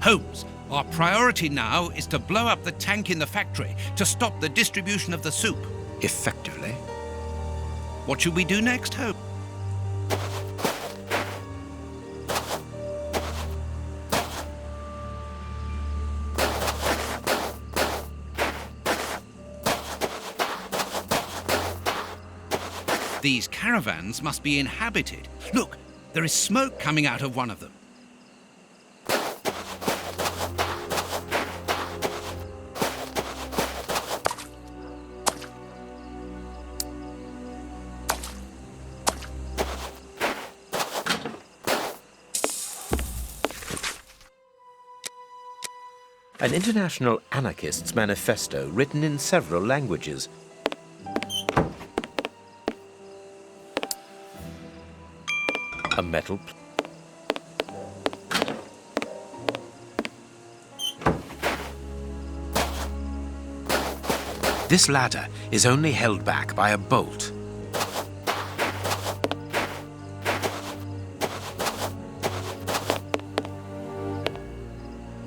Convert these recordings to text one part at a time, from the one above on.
Holmes, our priority now is to blow up the tank in the factory to stop the distribution of the soup. Effectively. What should we do next, Holmes? These caravans must be inhabited. Look, there is smoke coming out of one of them. An international anarchists manifesto written in several languages. A metal This ladder is only held back by a bolt.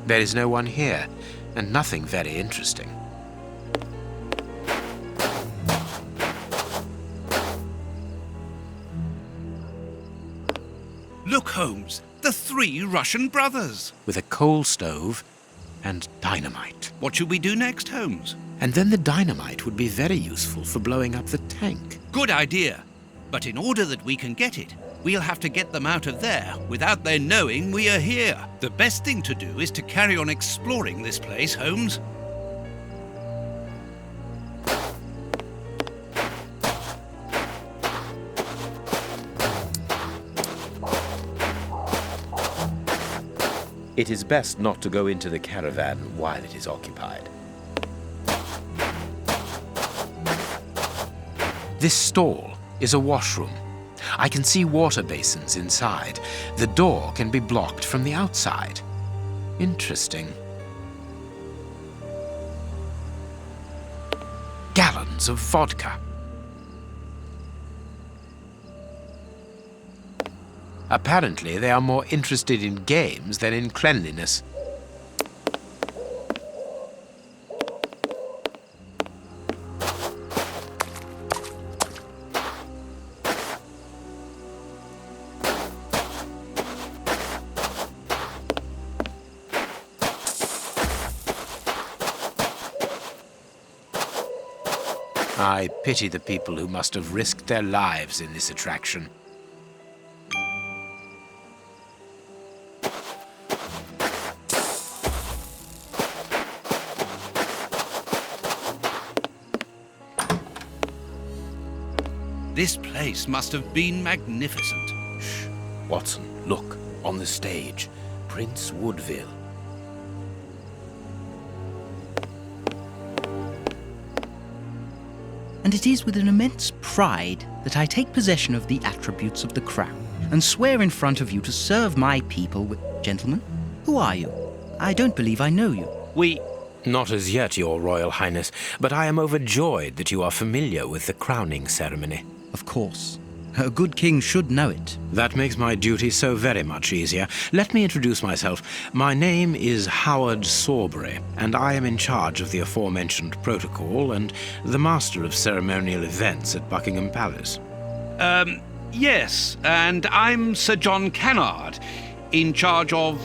There is no one here, and nothing very interesting. Look, Holmes, the 3 Russian brothers. With a coal stove and dynamite. What should we do next, Holmes? And then the dynamite would be very useful for blowing up the tank. Good idea. But in order that we can get it, we'll have to get them out of there without their knowing we are here. The best thing to do is to carry on exploring this place, Holmes. It is best not to go into the caravan while it is occupied. This stall is a washroom. I can see water basins inside. The door can be blocked from the outside. Interesting. Gallons of vodka. Apparently, they are more interested in games than in cleanliness. I pity the people who must have risked their lives in this attraction. This place must have been magnificent. Shh. Watson, look, on the stage. Prince Woodville. And it is with an immense pride that I take possession of the attributes of the crown and swear in front of you to serve my people with... Gentlemen, who are you? I don't believe I know you. Not as yet, Your Royal Highness, but I am overjoyed that you are familiar with the crowning ceremony. Of course. A good king should know it. That makes my duty so very much easier. Let me introduce myself. My name is Howard Sawbury, and I am in charge of the aforementioned protocol and the master of ceremonial events at Buckingham Palace. Yes, and I'm Sir John Cannard, in charge of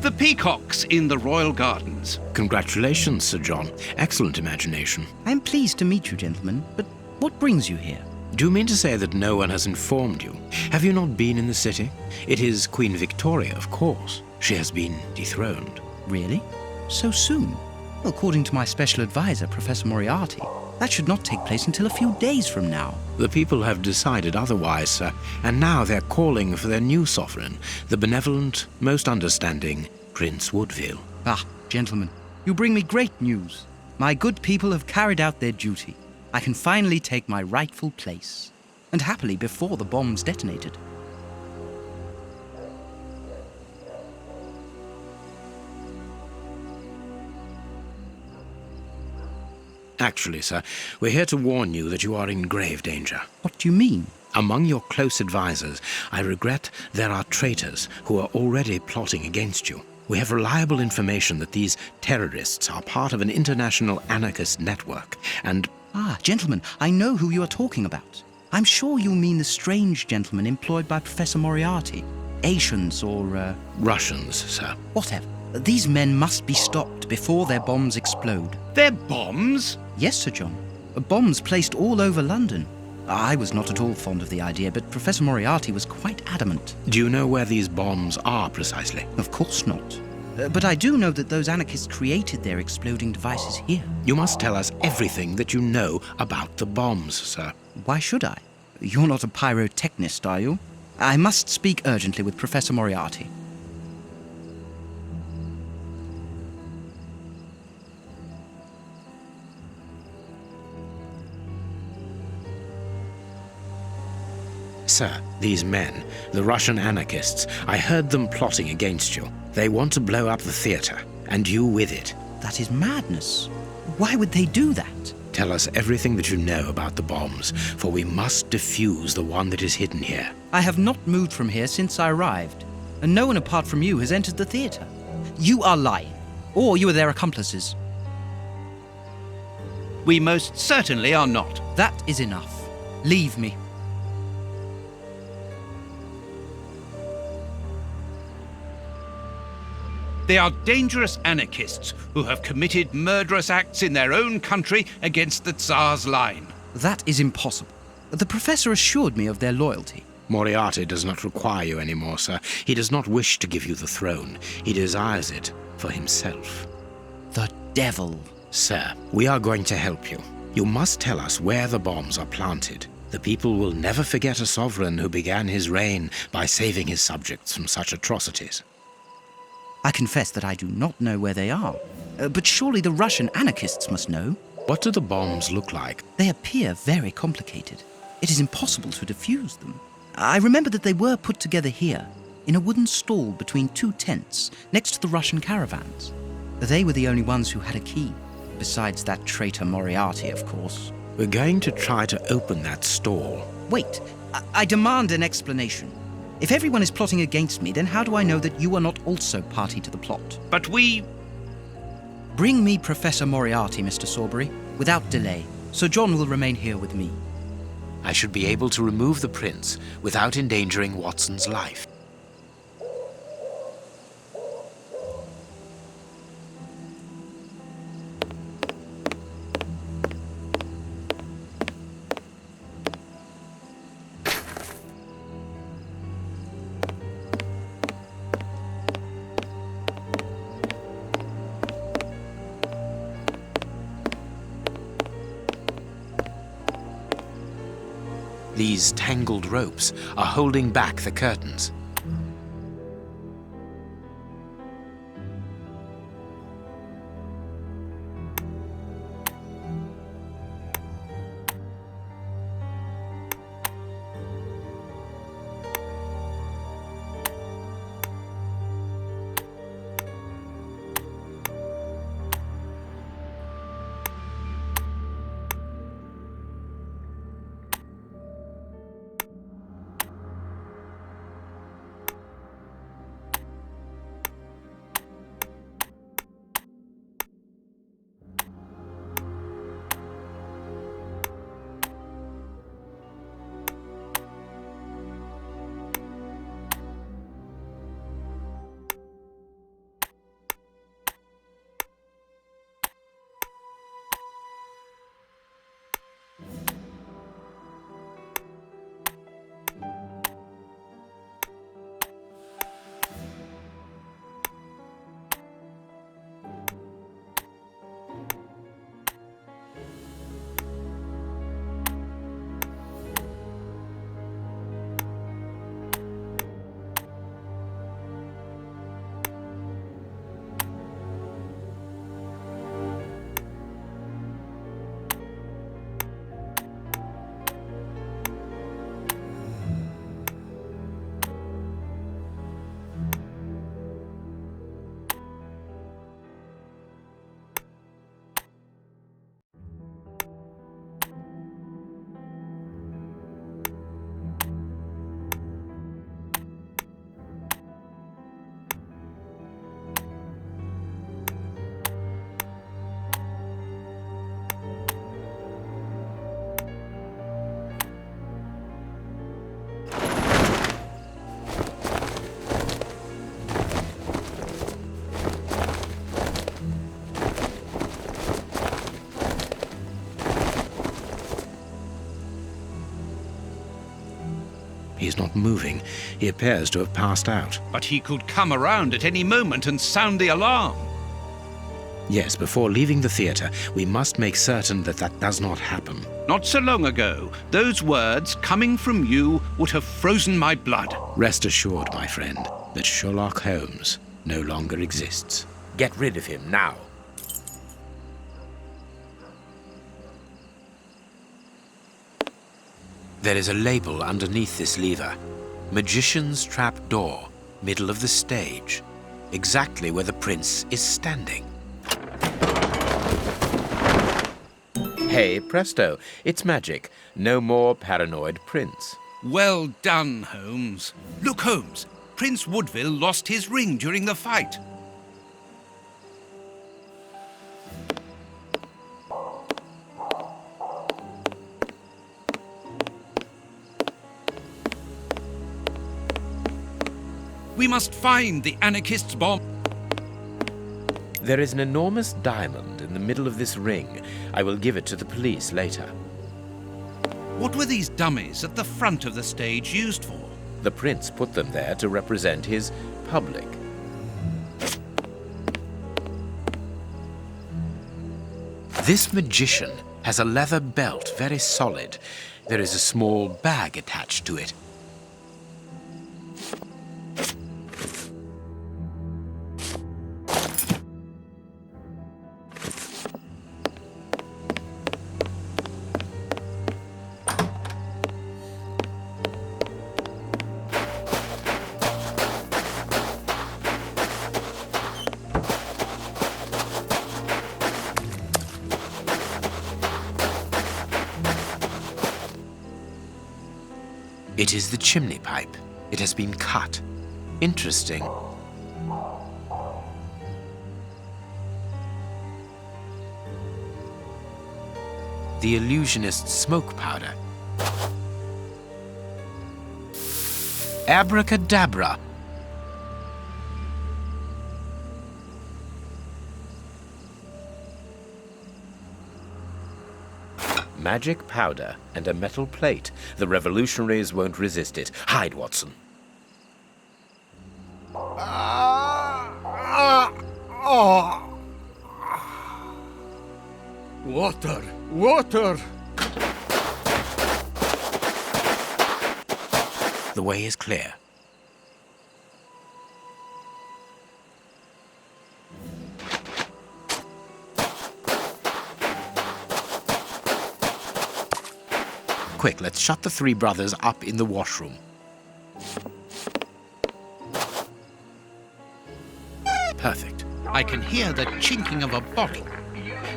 the peacocks in the royal gardens. Congratulations, Sir John. Excellent imagination. I'm pleased to meet you, gentlemen, but what brings you here? Do you mean to say that no one has informed you? Have you not been in the city? It is Queen Victoria, of course. She has been dethroned. Really? So soon? According to my special advisor, Professor Moriarty, that should not take place until a few days from now. The people have decided otherwise, sir, and now they're calling for their new sovereign, the benevolent, most understanding Prince Woodville. Ah, gentlemen, you bring me great news. My good people have carried out their duty. I can finally take my rightful place, and happily before the bombs detonated. Actually, sir, we're here to warn you that you are in grave danger. What do you mean? Among your close advisors, I regret there are traitors who are already plotting against you. We have reliable information that these terrorists are part of an international anarchist network, and Ah, gentlemen, I know who you are talking about. I'm sure you mean the strange gentleman employed by Professor Moriarty. Asians or, Russians, sir. whatever. These men must be stopped before their bombs explode. They're bombs? Yes, Sir John. Bombs placed all over London. I was not at all fond of the idea, but Professor Moriarty was quite adamant. Do you know where these bombs are precisely? Of course not. But I do know that those anarchists created their exploding devices here. You must tell us everything that you know about the bombs, sir. Why should I? You're not a pyrotechnist, are you? I must speak urgently with Professor Moriarty. Sir, these men, the Russian anarchists, I heard them plotting against you. They want to blow up the theater, and you with it. That is madness. Why would they do that? Tell us everything that you know about the bombs, for we must defuse the one that is hidden here. I have not moved from here since I arrived, and no one apart from you has entered the theatre. You are lying, or you are their accomplices. We most certainly are not. That is enough. Leave me. They are dangerous anarchists who have committed murderous acts in their own country against the Tsar's line. That is impossible. The professor assured me of their loyalty. Moriarty does not require you anymore, sir. He does not wish to give you the throne. He desires it for himself. The devil. Sir, we are going to help you. You must tell us where the bombs are planted. The people will never forget a sovereign who began his reign by saving his subjects from such atrocities. I confess that I do not know where they are. But surely the Russian anarchists must know. What do the bombs look like? They appear very complicated. It is impossible to defuse them. I remember that they were put together here, in a wooden stall between two tents, next to the Russian caravans. They were the only ones who had a key, besides that traitor Moriarty, of course. We're going to try to open that stall. Wait, I demand an explanation. If everyone is plotting against me, then how do I know that you are not also party to the plot? But we... Bring me Professor Moriarty, Mr. Sawbury, without delay. Sir John will remain here with me. I should be able to remove the prince without endangering Watson's life. These tangled ropes are holding back the curtains. is not moving. He appears to have passed out. But he could come around at any moment and sound the alarm. Yes, before leaving the theatre, we must make certain that that does not happen. Not so long ago, those words coming from you would have frozen my blood. Rest assured, my friend, that Sherlock Holmes no longer exists. Get rid of him now. There is a label underneath this lever. Magician's Trap Door, middle of the stage. Exactly where the prince is standing. Hey, presto, it's magic. No more paranoid prince. Well done, Holmes. Look, Holmes, Prince Woodville lost his ring during the fight. We must find the anarchists' bomb. There is an enormous diamond in the middle of this ring. I will give it to the police later. What were these dummies at the front of the stage used for? The prince put them there to represent his public. This magician has a leather belt, very solid. There is a small bag attached to it. It is the chimney pipe. It has been cut. Interesting. The illusionist's smoke powder. Abracadabra! Magic powder and a metal plate. The revolutionaries won't resist it. Hide, Watson. Water! Water! The way is clear. Quick, let's shut the three brothers up in the washroom. Perfect. I can hear the chinking of a bottle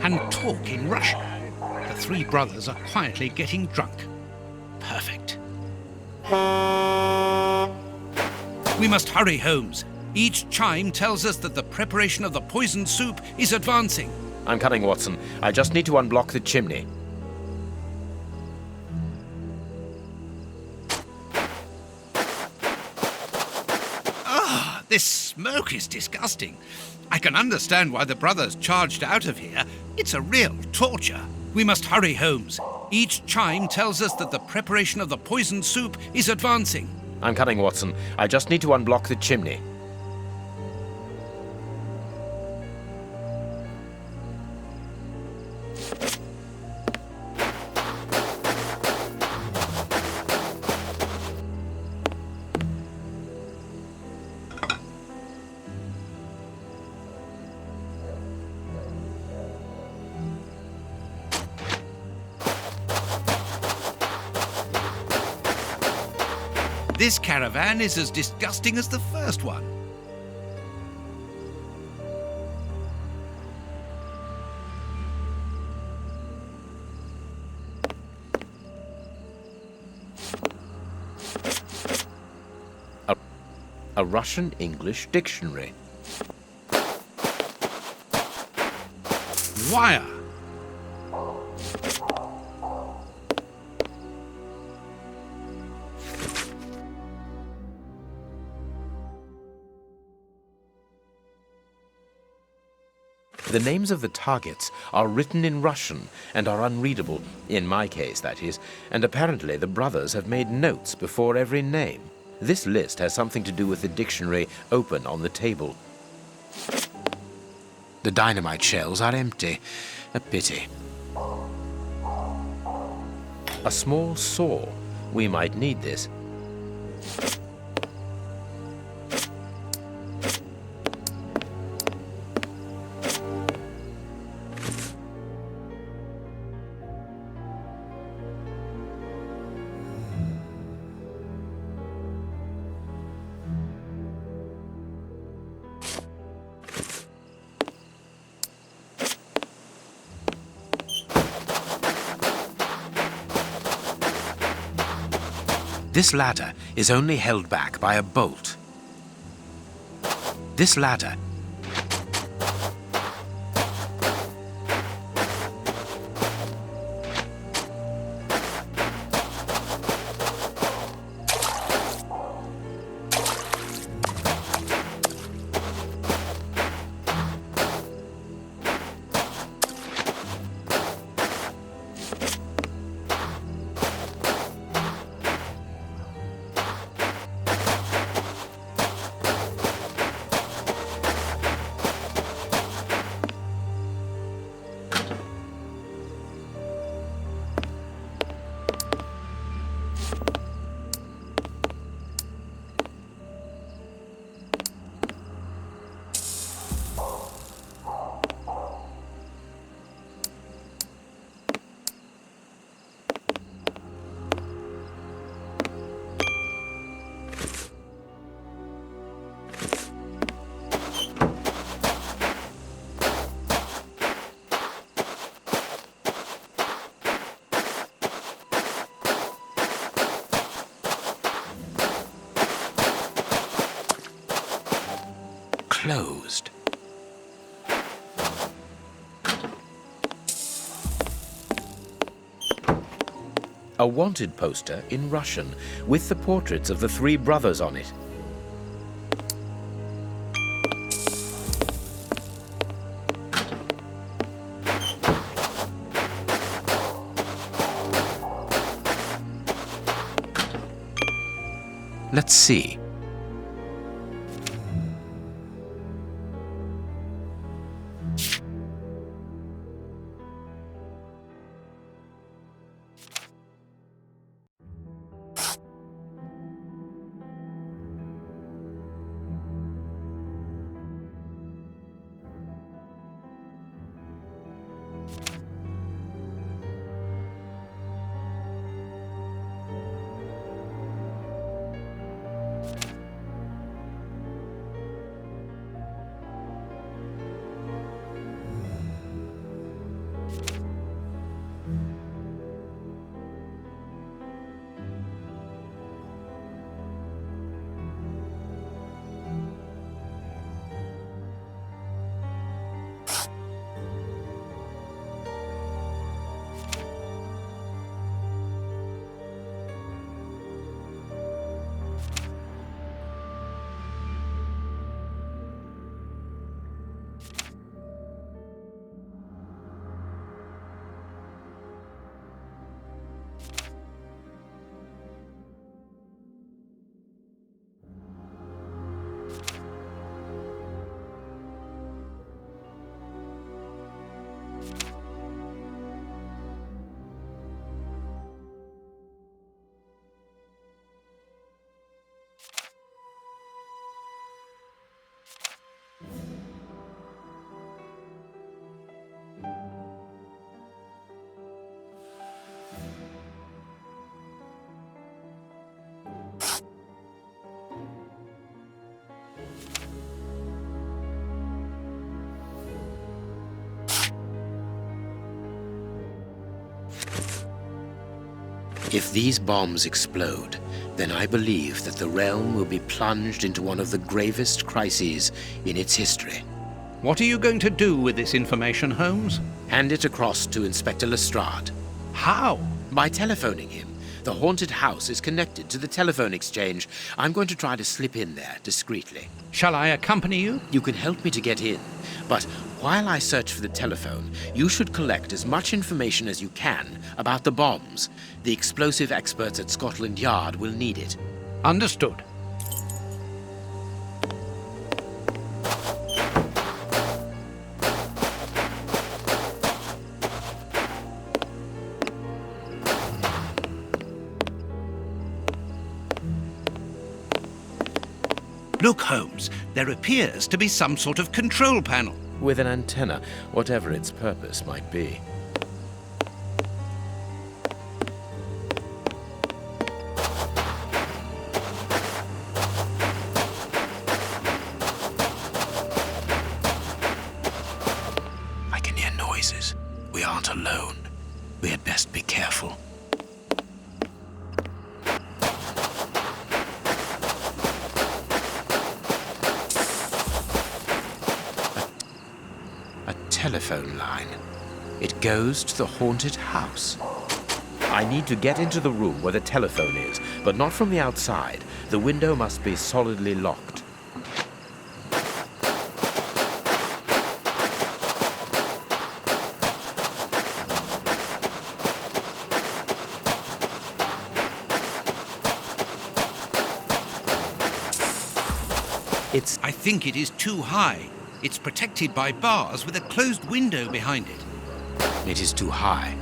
and talk in Russian. The three brothers are quietly getting drunk. Perfect. We must hurry, Holmes. Each chime tells us that the preparation of the poisoned soup is advancing. I'm coming, Watson. I just need to unblock the chimney. This smoke is disgusting. I can understand why the brothers charged out of here. It's a real torture. We must hurry, Holmes. Each chime tells us that the preparation of the poisoned soup is advancing. I'm coming, Watson. I just need to unblock the chimney. This caravan is as disgusting as the first one. A Russian-English dictionary. Wire. The names of the targets are written in Russian and are unreadable, in my case, that is, and apparently the brothers have made notes before every name. This list has something to do with the dictionary open on the table. The dynamite shells are empty. A pity. A small saw. We might need this. This ladder is only held back by a bolt. This ladder closed. A wanted poster in Russian with the portraits of the three brothers on it. Let's see. If these bombs explode, then I believe that the realm will be plunged into one of the gravest crises in its history. What are you going to do with this information, Holmes? Hand it across to Inspector Lestrade. How? By telephoning him. The haunted house is connected to the telephone exchange. I'm going to try to slip in there discreetly. Shall I accompany you? You can help me to get in, but While I search for the telephone, you should collect as much information as you can about the bombs. The explosive experts at Scotland Yard will need it. Understood. Look, Holmes, there appears to be some sort of control panel. With an antenna, whatever its purpose might be. I can hear noises. We aren't alone. We had best be careful. A telephone line. It goes to the haunted house. I need to get into the room where the telephone is, but not from the outside. The window must be solidly locked. I think it is too high. It's protected by bars with a closed window behind it. It is too high.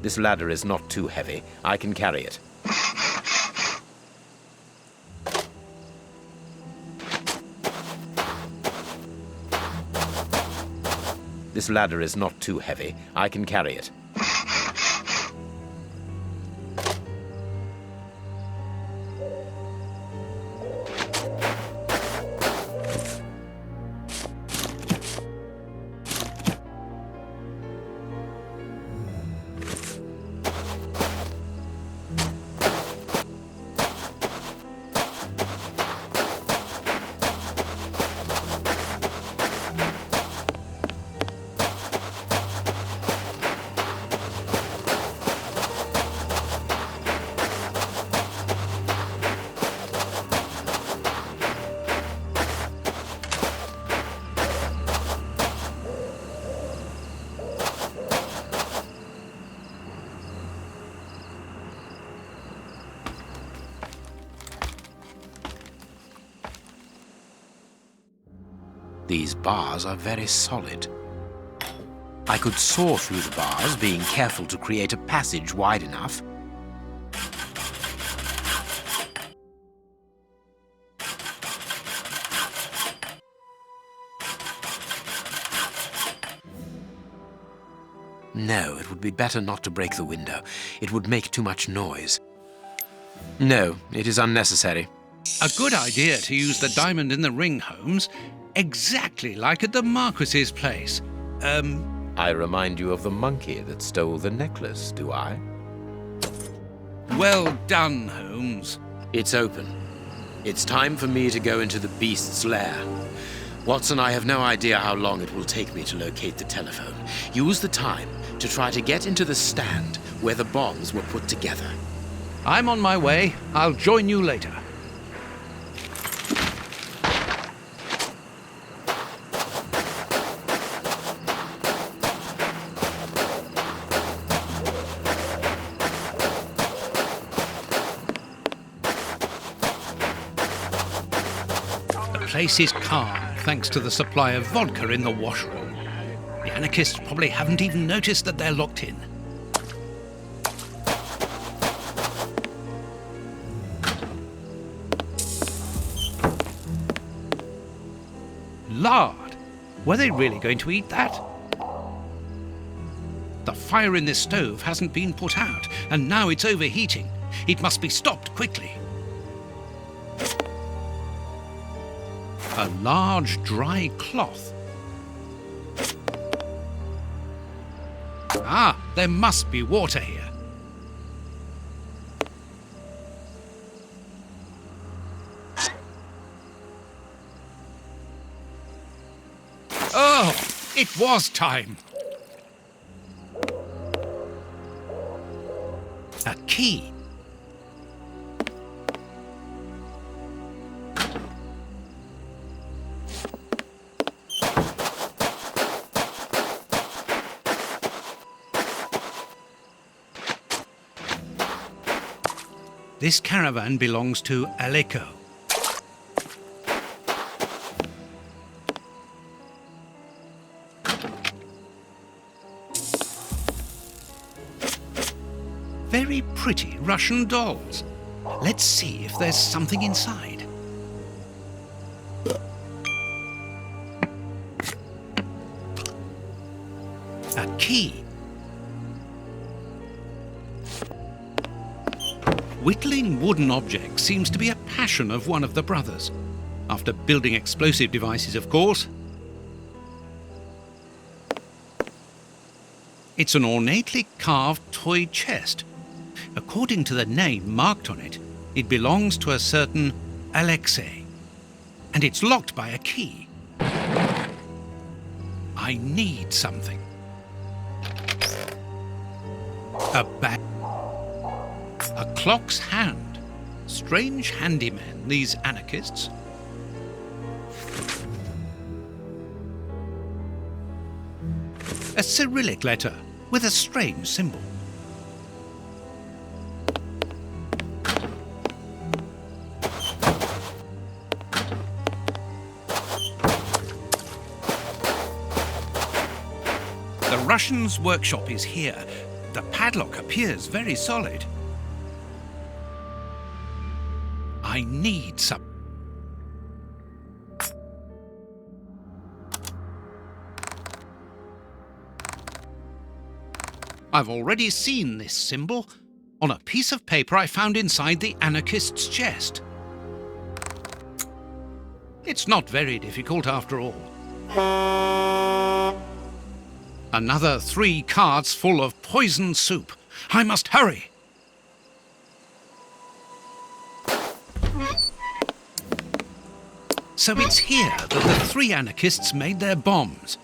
This ladder is not too heavy. I can carry it. This ladder is not too heavy. I can carry it. These bars are very solid. I could saw through the bars, being careful to create a passage wide enough. No, it would be better not to break the window. It would make too much noise. No, it is unnecessary. A good idea to use the diamond in the ring, Holmes. Exactly like at the Marquis's place. I remind you of the monkey that stole the necklace, do I? Well done, Holmes. It's open. It's time for me to go into the beast's lair. Watson, I have no idea how long it will take me to locate the telephone. Use the time to try to get into the stand where the bombs were put together. I'm on my way. I'll join you later. The place is calm, thanks to the supply of vodka in the washroom. The anarchists probably haven't even noticed that they're locked in. Lard! Were they really going to eat that? The fire in this stove hasn't been put out, and now it's overheating. It must be stopped quickly. A large dry cloth. Ah, there must be water here. Oh, it was time. A key. This caravan belongs to Aleko. Very pretty Russian dolls. Let's see if there's something inside. A key. Whittling wooden objects seems to be a passion of one of the brothers. After building explosive devices, of course. It's an ornately carved toy chest. According to the name marked on it, it belongs to a certain Alexei. And it's locked by a key. I need something. A bag. A clock's hand. Strange handymen, these anarchists. A Cyrillic letter with a strange symbol. The Russian's workshop is here. The padlock appears very solid. I need some. I've already seen this symbol on a piece of paper I found inside the anarchist's chest. It's not very difficult after all. Another 3 carts full of poison soup. I must hurry. So it's here that the 3 anarchists made their bombs.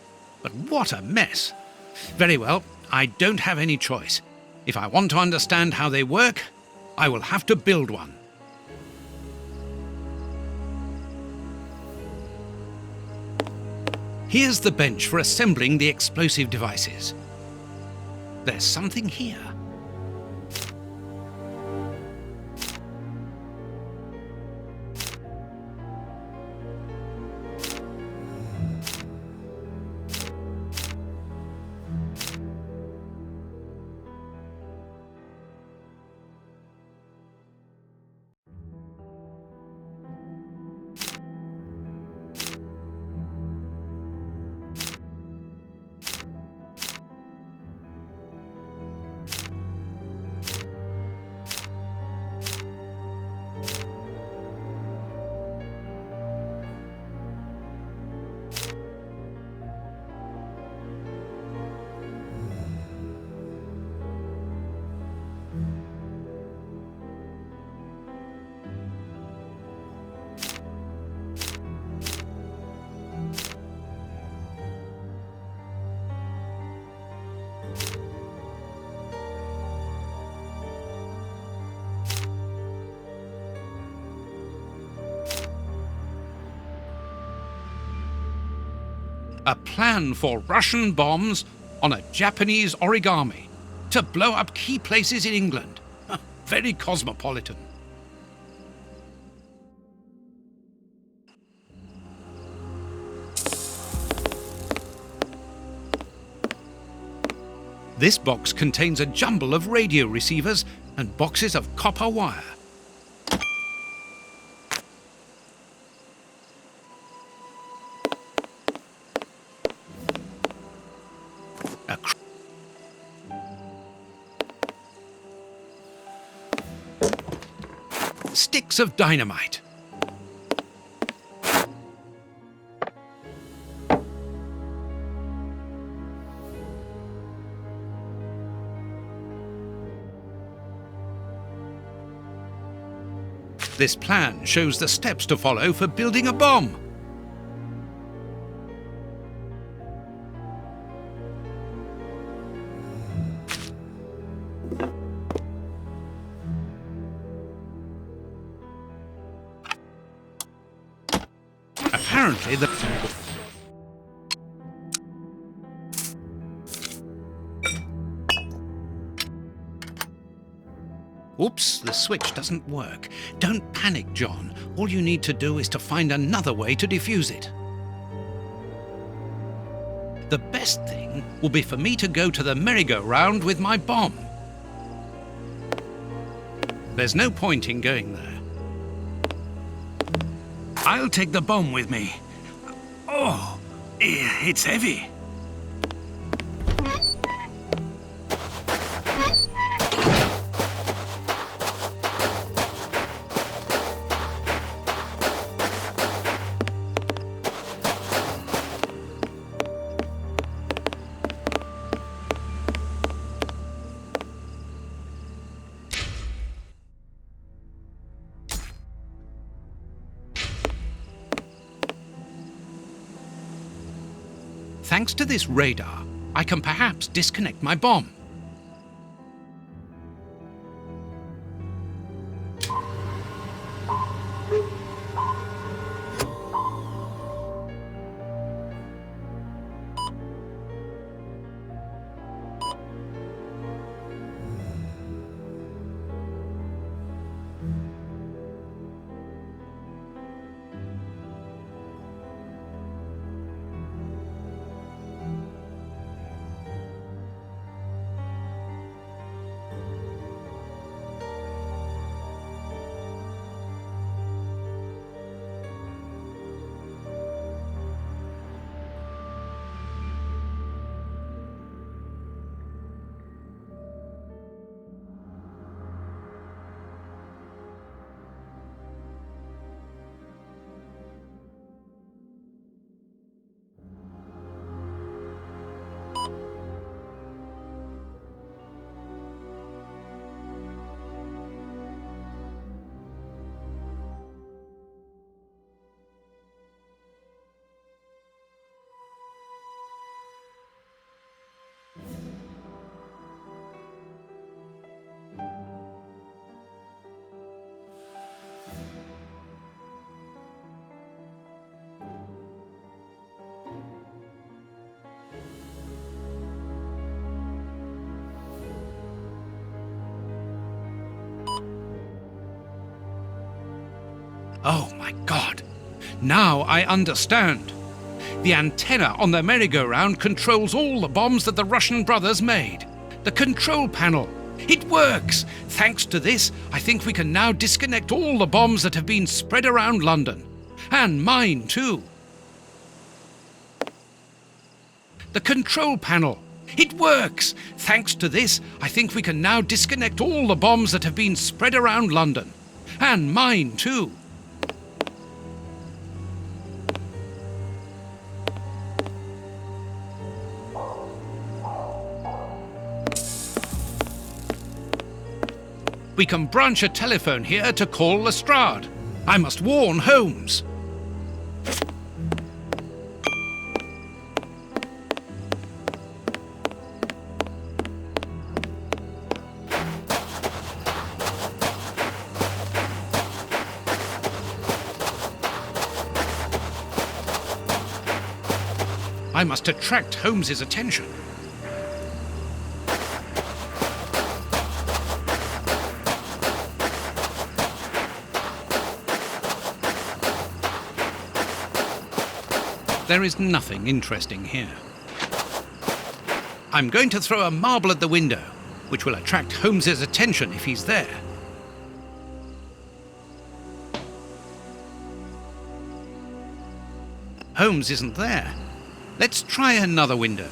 But what a mess. Very well, I don't have any choice. If I want to understand how they work, I will have to build one. Here's the bench for assembling the explosive devices. There's something here. A plan for Russian bombs on a Japanese origami to blow up key places in England. Very cosmopolitan. This box contains a jumble of radio receivers and boxes of copper wire. Sticks of dynamite. This plan shows the steps to follow for building a bomb. apparently the... Oops, the switch doesn't work. Don't panic, John. All you need to do is to find another way to defuse it. The best thing will be for me to go to the merry-go-round with my bomb. There's no point in going there. I'll take the bomb with me. Oh, it's heavy. Thanks to this radar, I can perhaps disconnect my bomb. Oh my God! Now I understand. The antenna on the merry-go-round controls all the bombs that the Russian brothers made. The control panel. It works! Thanks to this, I think we can now disconnect all the bombs that have been spread around London. And mine too. The control panel. It works! Thanks to this, I think we can now disconnect all the bombs that have been spread around London. And mine too. We can branch a telephone here to call Lestrade. I must warn Holmes. I must attract Holmes's attention. There is nothing interesting here. I'm going to throw a marble at the window, which will attract Holmes's attention if he's there. Holmes isn't there. Let's try another window.